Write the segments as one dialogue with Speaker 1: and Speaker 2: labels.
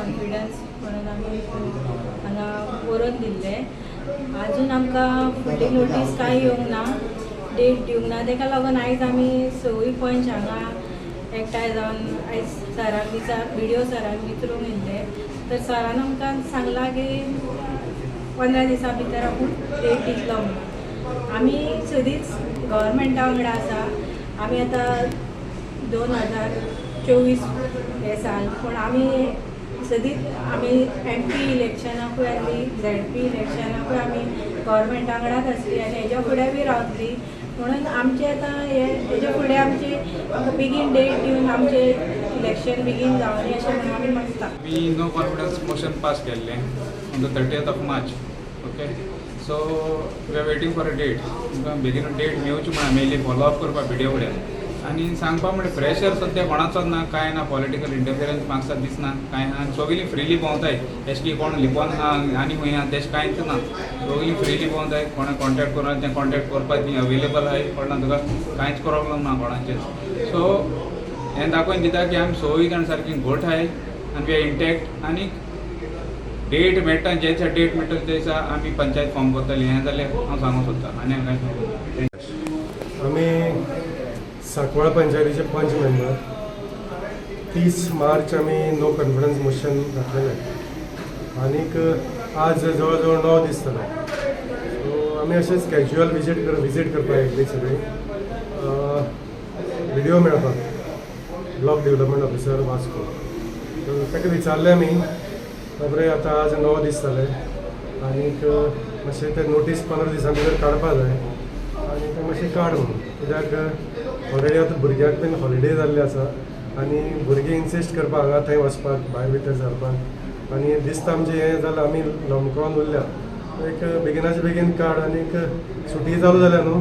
Speaker 1: Confidence म्हणून आमी हांगा बरोवन दिल्ले. आजून आमकां फुडली नोटीस कांय येवंक ना, डेट दिवंक ना. ताका लागून आयज आमी 6 पंच हांगा एकठांय जावन आयज सराक BDO सराक विचारूंक येयल्ले. तर सरान आमकां सांगलां की 15 दिसां भितर आपूण डेट दितलो म्हणून. आमी सदींच गव्हर्मेंटा वांगडा आसा. आमी आतां 2024 हे साल, पूण आमी सदींच आमी MP इलेक्शनाकूय आसली, ZP इलेक्शनाकूय आमी गव्हर्मेंटा वांगडाच आसली आनी हेज्या फुडें बी रावतली. म्हणून आमचे आतां हेज्या फुडें आमचे आमकां बेगीन डेट दिवन आमचे इलेक्शन बेगीन जावनी अशें म्हणून आमी मागता.
Speaker 2: We no confidence motion pass केल्लें on the 30th of March. Okay, so we are waiting for a date. तुमकां बेगीन डेट मेळची म्हणून मेयली फॉलो अप करपाक BDO कडेन. आनी सांगपा म्हणजे प्रेशर सद्या कोणाचोच ना, कांय ना, पॉलिटिकल इंटरफिरन्स म्हाका दिसना कांय ना. आनी सगळीं फ्रिली भोंवताय, तेश की कोण लिपोन ना आनी खंय ना तेश कांयच ना. सगळीं फ्रिली भोंवताय. कोणा कॉन्टेक्ट करून तें कॉन्टेक्ट करपाक ती अवेलेबल आहाय. कोणा तुका कांयच प्रॉब्लम ना कोणाचेर. सो हें दाखोवन दिता की आमी सगळीं जाण सारकी घोट आहाय आनी वी आर इंटॅक्ट. आनी डेट मेळटा, ज्या दिसा डेट मेळटा त्या दिसा आमी पंचायत फॉर्म करतली. हें जाल्यार हांव सांगूंक सोदतां. आनी हांव कांय सांगूं.
Speaker 3: आमी सांकवाळ पंचायतीचे पंच मेंबर 30 मार्च आमी नो कॉन्फिडन्स मोशन घातलेलें. आनीक आज जवळ जवळ 9 दीस जाले. सो आमी अशेंच कॅज्युअल विजीट करपाक येयल्ली सगळीं. BDO मेळपाक, block development officer Vasco. So ताका विचारलें आमी, बरें आतां आज 9 दीस जाले आनीक मातशें तें नोटीस 15 दिसां भितर काडपा जाय आनी तें मातशें काड म्हणून. कित्याक ऑलरेडी आतां भुरग्यांक बीन हॉलिडे जाल्ले आसा आनी भुरगे इन्सिस्ट करपाक हांगा थंय वचपाक, भायर भितर सरपाक. आनी दिसता आमचें हें जालां, आमी लमकोन उरल्या. एक बेगिनाचे बेगीन काड. आनीक सुटी चालू जाल्या न्हू,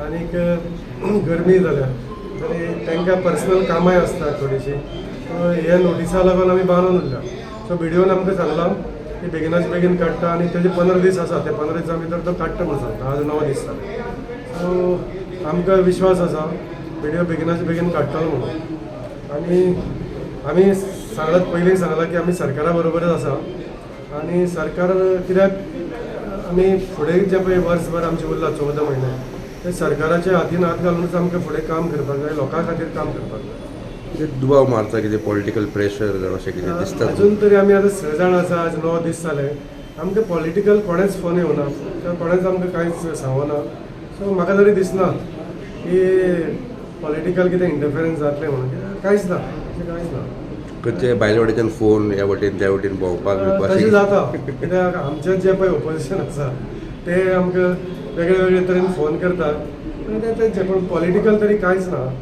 Speaker 3: आनीक गरमी जाल्या तरी तांकां पर्सनल कामांय आसता थोडीशीं. सो हे नोटिसा लागून आमी बांदून उरल्या. सो BDOन आमकां सांगलां की बेगिनाचे बेगीन काडटा आनी तेजे 15 दीस आसा, ते 15 दिसां भितर तो काडटा म्हणून सांगता. आज 9 दीस जाले. सो आमकां विश्वास आसा BDO बेगिनाचे बेगीन काडटलो म्हणून. आनी आमी सांगलां, पयलीं सांगलां की आमी सरकारा बरोबरच आसा. आनी सरकार, कित्याक आमी फुडें जें पळय वर्सभर आमचें उरलां 14 म्हयने, ते सरकाराच्या हातीन हात घालूनच आमकां फुडें काम करपाक जाय, लोकां खातीर काम करपाक जाय.
Speaker 4: कितें दुबाव मारता, कितें पॉलिटिकल प्रेशर जावं अशें कितें दिसता?
Speaker 3: अजून तरी आमी आतां 6 जाण आसा. आज 9 दीस जाले. आमकां पॉलिटिकल कोणेच फोन येवना, कोणेच आमकां कांयच सांगना. सो म्हाका तरी दिसना की पॉलिटिकल कितें इंटरफिरन्स जातलें म्हणून. कांयच ना, अशें कांयच ना.
Speaker 4: खंयचे भायले वटेच्यान फोन ह्या वटेन त्या वटेन भोंवपाक
Speaker 3: तशें जाता. कित्याक आमचें जें पळय ओपोजिशन आसा ते आमकां वेगळे वेगळे तरेन फोन करतात. तेंचे पण पॉलिटिकल तरी कांयच ना.